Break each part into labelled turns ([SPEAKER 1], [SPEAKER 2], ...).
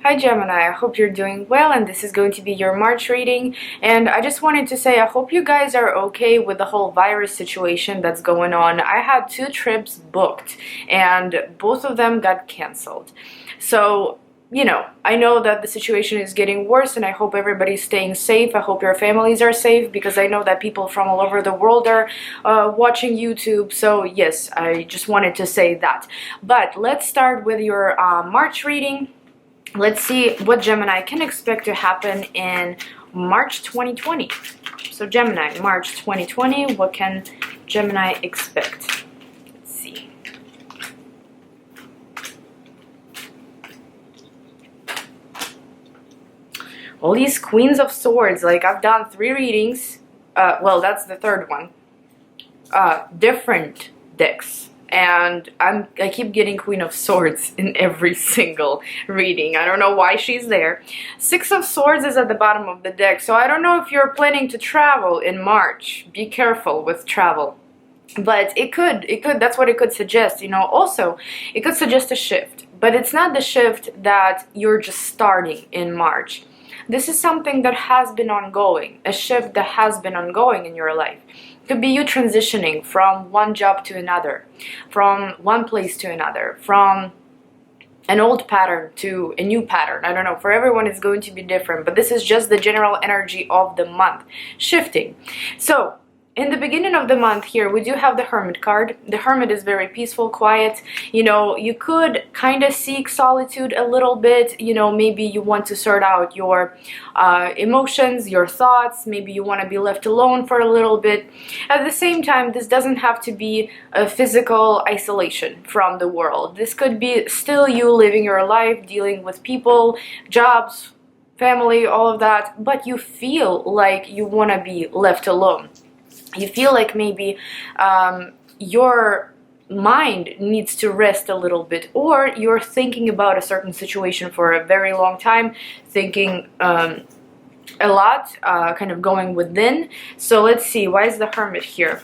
[SPEAKER 1] Hi Gemini, I hope you're doing well, and this is going to be your March reading. And I just wanted to say I hope you guys are okay with the whole virus situation that's going on. I had 2 trips booked and both of them got canceled. So, I know that the situation is getting worse, and I hope everybody's staying safe. I hope your families are safe, because I know that people from all over the world are watching YouTube. So yes, I just wanted to say that. But let's start with your March reading. Let's see what Gemini can expect to happen in March 2020. So Gemini, March 2020, what can Gemini expect? Let's see. All these Queens of Swords, like I've done 3 readings. Well, that's the 3rd one. Different decks. And I keep getting Queen of Swords in every single reading. I don't know why she's there. 6 of Swords is at the bottom of the deck, so I don't know if you're planning to travel in March. Be careful with travel. But it could, that's what it could suggest, Also, it could suggest a shift, but it's not the shift that you're just starting in March. This is something that has been ongoing, a shift that has been ongoing in your life. Could be you transitioning from one job to another, from one place to another, from an old pattern to a new pattern. I don't know, for everyone it's going to be different, but this is just the general energy of the month shifting. So in the beginning of the month here, we do have the Hermit card. The Hermit is very peaceful, quiet. You could kind of seek solitude a little bit. Maybe you want to sort out your emotions, your thoughts. Maybe you want to be left alone for a little bit. At the same time, this doesn't have to be a physical isolation from the world. This could be still you living your life, dealing with people, jobs, family, all of that, but you feel like you want to be left alone. You feel like maybe your mind needs to rest a little bit, or you're thinking about a certain situation for a very long time, thinking a lot, kind of going within. So let's see, why is the Hermit here?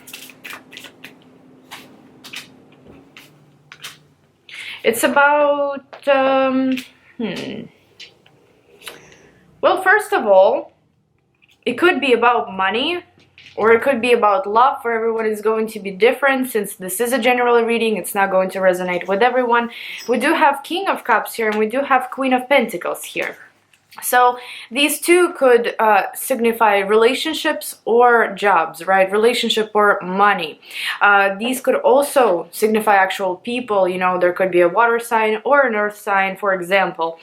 [SPEAKER 1] It's about, well, first of all, it could be about money. Or it could be about love. For everyone is going to be different. Since this is a general reading, it's not going to resonate with everyone. We do have King of Cups here, and we do have Queen of Pentacles here. So these 2 could signify relationships or jobs, right? Relationship or money. These could also signify actual people. There could be a water sign or an earth sign, for example.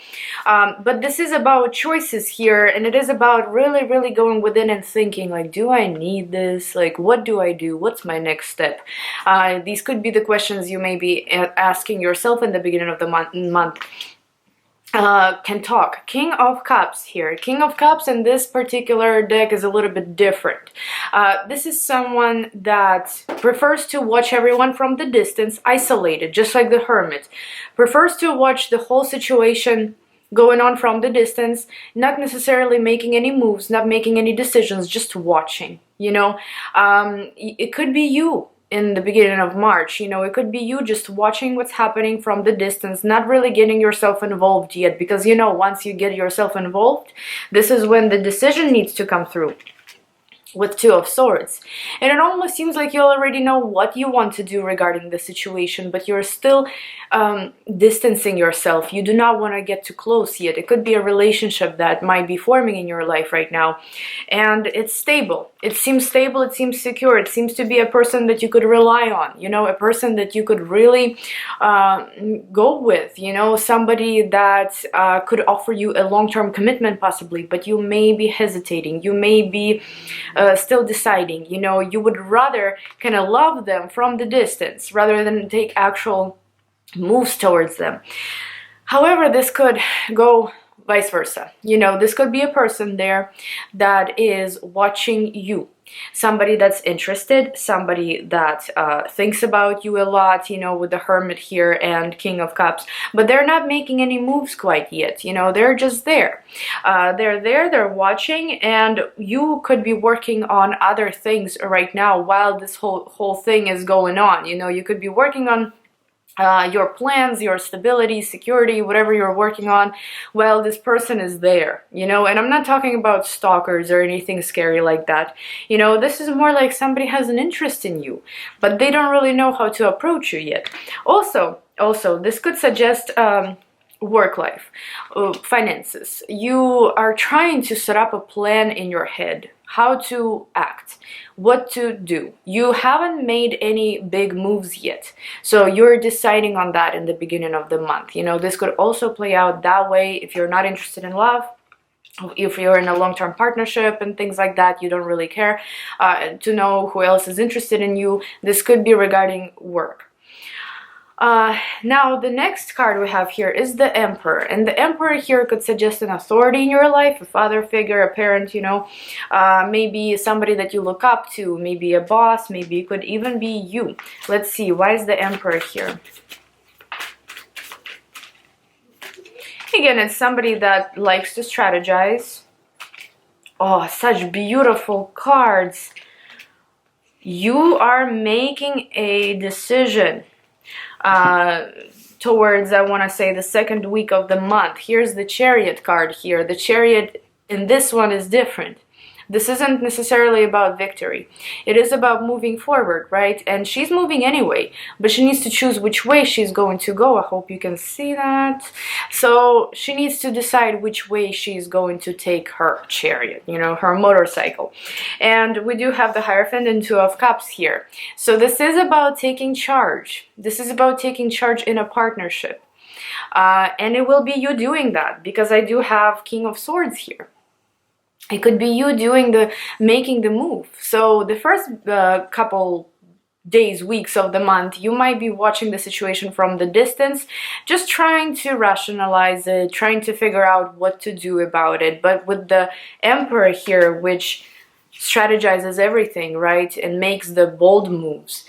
[SPEAKER 1] But this is about choices here, and it is about really, really going within and thinking, like, do I need this? Like, what do I do? What's my next step? These could be the questions you may be asking yourself in the beginning of the month. Can talk. King of Cups here. King of Cups in this particular deck is a little bit different. This is someone that prefers to watch everyone from the distance, isolated, just like the Hermit. Prefers to watch the whole situation going on from the distance, not necessarily making any moves, not making any decisions, just watching, It could be you in the beginning of March. It could be you just watching what's happening from the distance, not really getting yourself involved yet, because once you get yourself involved, this is when the decision needs to come through. With 2 of Swords. And it almost seems like you already know what you want to do regarding the situation, but you're still distancing yourself. You do not want to get too close yet. It could be a relationship that might be forming in your life right now, and it's stable. It seems stable, it seems secure, it seems to be a person that you could rely on, a person that you could really go with, somebody that could offer you a long-term commitment possibly, but you may be hesitating, you may be still deciding. You would rather kind of love them from the distance rather than take actual moves towards them. However, this could go vice versa. This could be a person there that is watching you. Somebody that's interested, somebody that thinks about you a lot, with the Hermit here and King of Cups, but they're not making any moves quite yet, they're just there. They're watching, and you could be working on other things right now while this whole thing is going on. You could be working on your plans, your stability, security, whatever you're working on, well, this person is there, you know. And I'm not talking about stalkers or anything scary like that. You know, this is more like somebody has an interest in you, but they don't really know how to approach you yet. Also, this could suggest work life, finances. You are trying to set up a plan in your head, how to act, what to do. You haven't made any big moves yet, so you're deciding on that in the beginning of the month. You know, this could also play out that way if you're not interested in love. If you're in a long-term partnership and things like that, you don't really care to know who else is interested in you. This could be regarding work. Now, the next card we have here is the Emperor, and the Emperor here could suggest an authority in your life, a father figure, a parent, you know, maybe somebody that you look up to, maybe a boss, maybe it could even be you. Let's see, why is the Emperor here? Again, it's somebody that likes to strategize. Oh, such beautiful cards. You are making a decision towards, I want to say, the second week of the month. Here's the Chariot card here. The Chariot in this one is different. This isn't necessarily about victory. It is about moving forward, right? And she's moving anyway, but she needs to choose which way she's going to go. I hope you can see that. So she needs to decide which way she's going to take her chariot, you know, her motorcycle. And we do have the Hierophant and Two of Cups here. So this is about taking charge. This is about taking charge in a partnership. And it will be you doing that, because I do have King of Swords here. It could be you making the move. So the first couple days, weeks of the month, you might be watching the situation from the distance, just trying to rationalize it, trying to figure out what to do about it. But with the Emperor here, which strategizes everything, right, and makes the bold moves,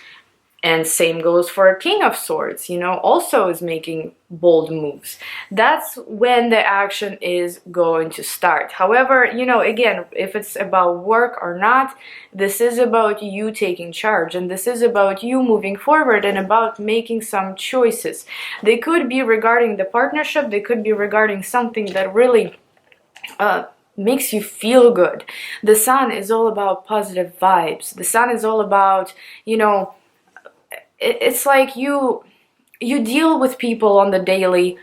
[SPEAKER 1] and same goes for King of Swords, you know, also is making bold moves. That's when the action is going to start. However, you know, again, if it's about work or not, this is about you taking charge, and this is about you moving forward and about making some choices. They could be regarding the partnership, they could be regarding something that really makes you feel good. The Sun is all about positive vibes. The Sun is all about, you know, it's like you deal with people on the daily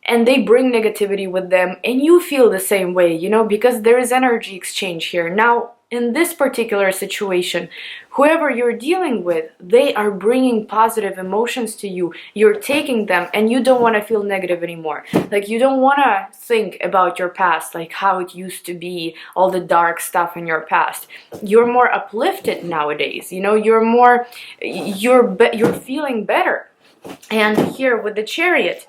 [SPEAKER 1] and they bring negativity with them, and you feel the same way, you know, because there is energy exchange here. Now, in this particular situation, whoever you're dealing with, they are bringing positive emotions to you. You're taking them, and you don't want to feel negative anymore. Like, you don't want to think about your past, like how it used to be, all the dark stuff in your past. You're more uplifted nowadays, you know, you're feeling better. And here with the Chariot,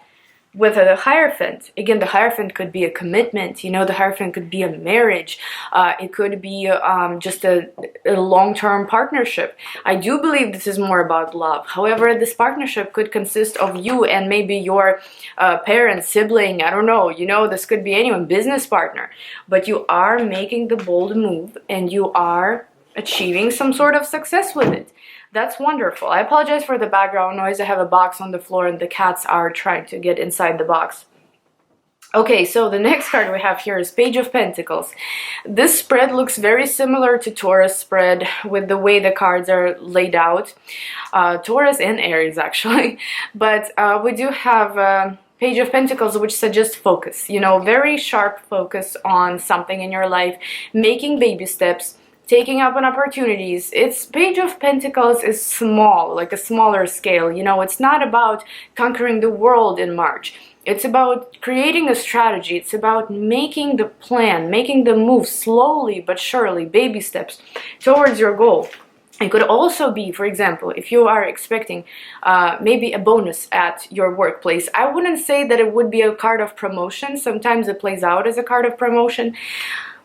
[SPEAKER 1] with the Hierophant, again, the Hierophant could be a commitment, you know, the Hierophant could be a marriage, it could be just a long-term partnership. I do believe this is more about love. However, this partnership could consist of you and maybe your parent, sibling, I don't know, you know, this could be anyone, business partner. But you are making the bold move and you are achieving some sort of success with it. That's wonderful. I apologize for the background noise. I have a box on the floor and the cats are trying to get inside the box. Okay, so the next card we have here is Page of Pentacles. This spread looks very similar to Taurus spread with the way the cards are laid out. Taurus and Aries, actually. But we do have Page of Pentacles, which suggests focus. You know, very sharp focus on something in your life, making baby steps, taking up on opportunities. It's Page of Pentacles is small, like a smaller scale. You know, it's not about conquering the world in March. It's about creating a strategy. It's about making the plan, making the move slowly but surely, baby steps towards your goal. It could also be, for example, if you are expecting maybe a bonus at your workplace. I wouldn't say that it would be a card of promotion. Sometimes it plays out as a card of promotion.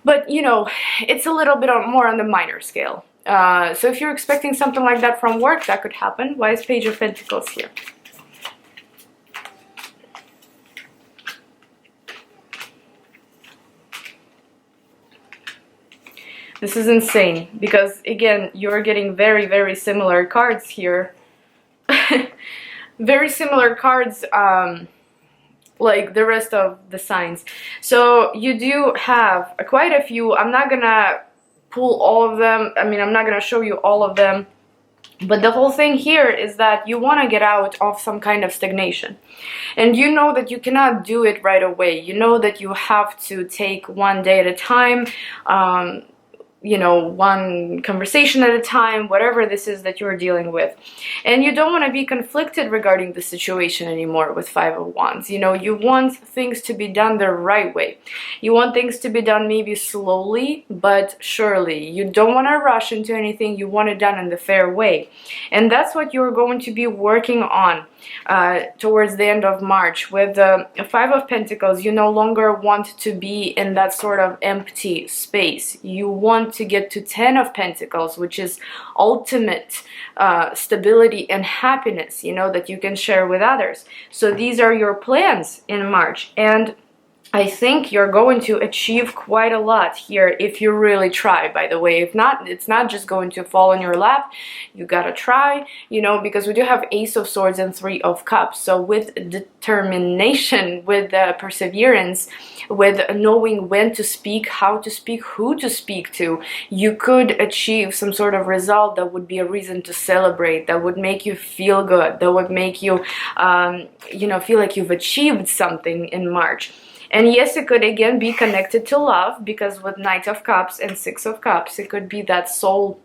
[SPEAKER 1] But, you know, it's a little bit more on the minor scale. So if you're expecting something like that from work, that could happen. Why is Page of Pentacles here? This is insane, because, again, you're getting very, very similar cards here. very similar cards, like the rest of the signs. So you do have quite a few. I'm not gonna pull all of them. I mean, I'm not gonna show you all of them. But the whole thing here is that you want to get out of some kind of stagnation. And you know that you cannot do it right away. You know that you have to take one day at a time, you know, one conversation at a time, whatever this is that you're dealing with. And you don't want to be conflicted regarding the situation anymore with Five of Wands. You know, you want things to be done the right way. You want things to be done maybe slowly, but surely. You don't want to rush into anything. You want it done in the fair way. And that's what you're going to be working on towards the end of March. With the Five of Pentacles, you no longer want to be in that sort of empty space. You want to get to Ten of Pentacles, which is ultimate stability and happiness, you know, that you can share with others. So these are your plans in March, and I think you're going to achieve quite a lot here if you really try, by the way. If not, it's not just going to fall in your lap. You gotta try, you know, because we do have Ace of Swords and Three of Cups. So with determination, with perseverance, with knowing when to speak, how to speak, who to speak to, you could achieve some sort of result that would be a reason to celebrate, that would make you feel good, that would make you, you know, feel like you've achieved something in March. And yes, it could again be connected to love, because with Knight of Cups and Six of Cups, it could be that soul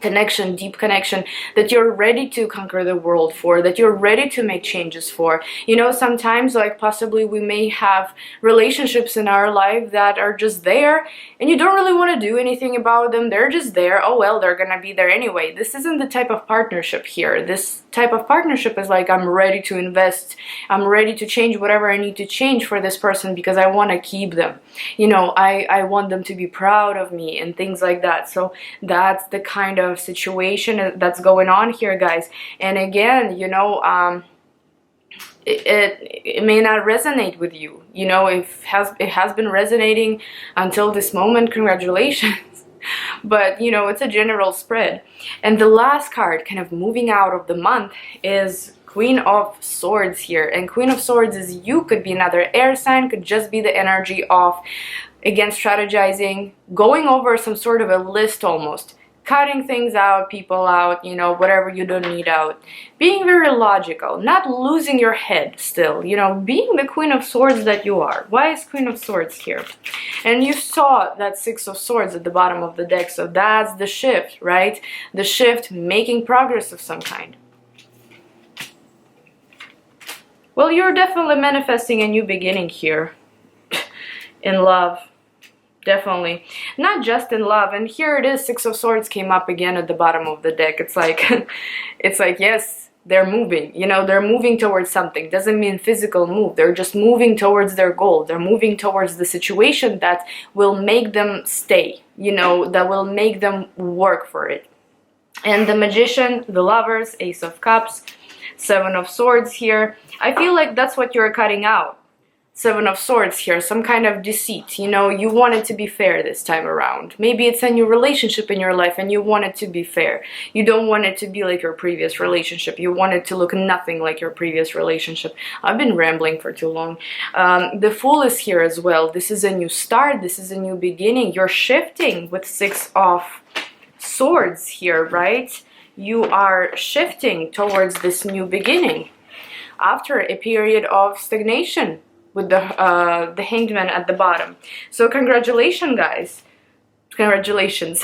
[SPEAKER 1] connection, deep connection that you're ready to conquer the world for, that you're ready to make changes for. You know, sometimes like possibly we may have relationships in our life that are just there and you don't really want to do anything about them. They're just there. Oh well, they're gonna be there anyway. This isn't the type of partnership here. This type of partnership is like, I'm ready to invest, I'm ready to change whatever I need to change for this person because I want to keep them, you know, I want them to be proud of me and things like that. So that's the kind of situation that's going on here, guys. And again, you know, it may not resonate with you, you know. If it has been resonating until this moment, congratulations. But you know, it's a general spread. And the last card, kind of moving out of the month, is Queen of Swords here. And Queen of Swords is you, could be another air sign, could just be the energy of, again, strategizing, going over some sort of a list almost, cutting things out, people out, you know, whatever you don't need out, being very logical, not losing your head still, you know, being the Queen of Swords that you are. Why is Queen of Swords here? And you saw that Six of Swords at the bottom of the deck, so that's the shift, right? The shift, making progress of some kind. Well, you're definitely manifesting a new beginning here in love. Definitely. Not just in love. And here it is, Six of Swords came up again at the bottom of the deck. It's like, it's like, yes, they're moving. You know, they're moving towards something. Doesn't mean physical move. They're just moving towards their goal. They're moving towards the situation that will make them stay, you know, that will make them work for it. And the Magician, the Lovers, Ace of Cups, Seven of Swords here. I feel like that's what you're cutting out. Seven of Swords here, some kind of deceit, you know, you want it to be fair this time around. Maybe it's a new relationship in your life and you want it to be fair. You don't want it to be like your previous relationship. You want it to look nothing like your previous relationship. I've been rambling for too long. The Fool is here as well. This is a new start. This is a new beginning. You're shifting with Six of Swords here, right? You are shifting towards this new beginning after a period of stagnation, with the Hanged Man at the bottom. So congratulations, guys. Congratulations.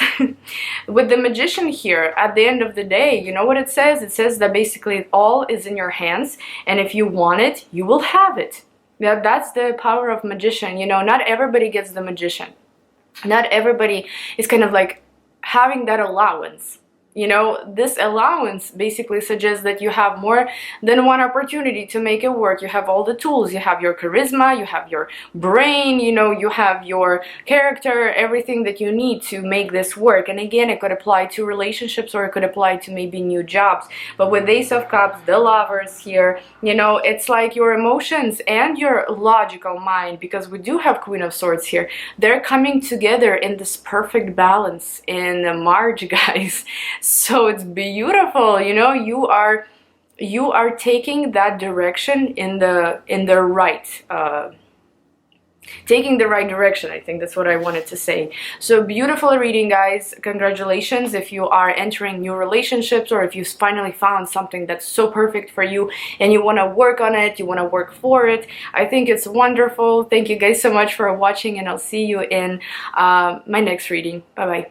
[SPEAKER 1] With the Magician here, at the end of the day, you know what it says? It says that basically all is in your hands, and if you want it, you will have it. Yeah, that's the power of Magician. You know, not everybody gets the Magician. Not everybody is kind of like having that allowance. You know, this allowance basically suggests that you have more than one opportunity to make it work. You have all the tools. You have your charisma, you have your brain, you know, you have your character, everything that you need to make this work. And again, it could apply to relationships, or it could apply to maybe new jobs. But with Ace of Cups, the Lovers here, you know, it's like your emotions and your logical mind, because we do have Queen of Swords here. They're coming together in this perfect balance in March, guys. So it's beautiful, you know, you are you are taking that direction in the right taking the right direction. I think that's what I wanted to say. So beautiful reading, guys. Congratulations if you are entering new relationships, or if you finally found something that's so perfect for you and you want to work on it, you want to work for it. I think it's wonderful. Thank you guys so much for watching, and I'll see you in my next reading. Bye bye.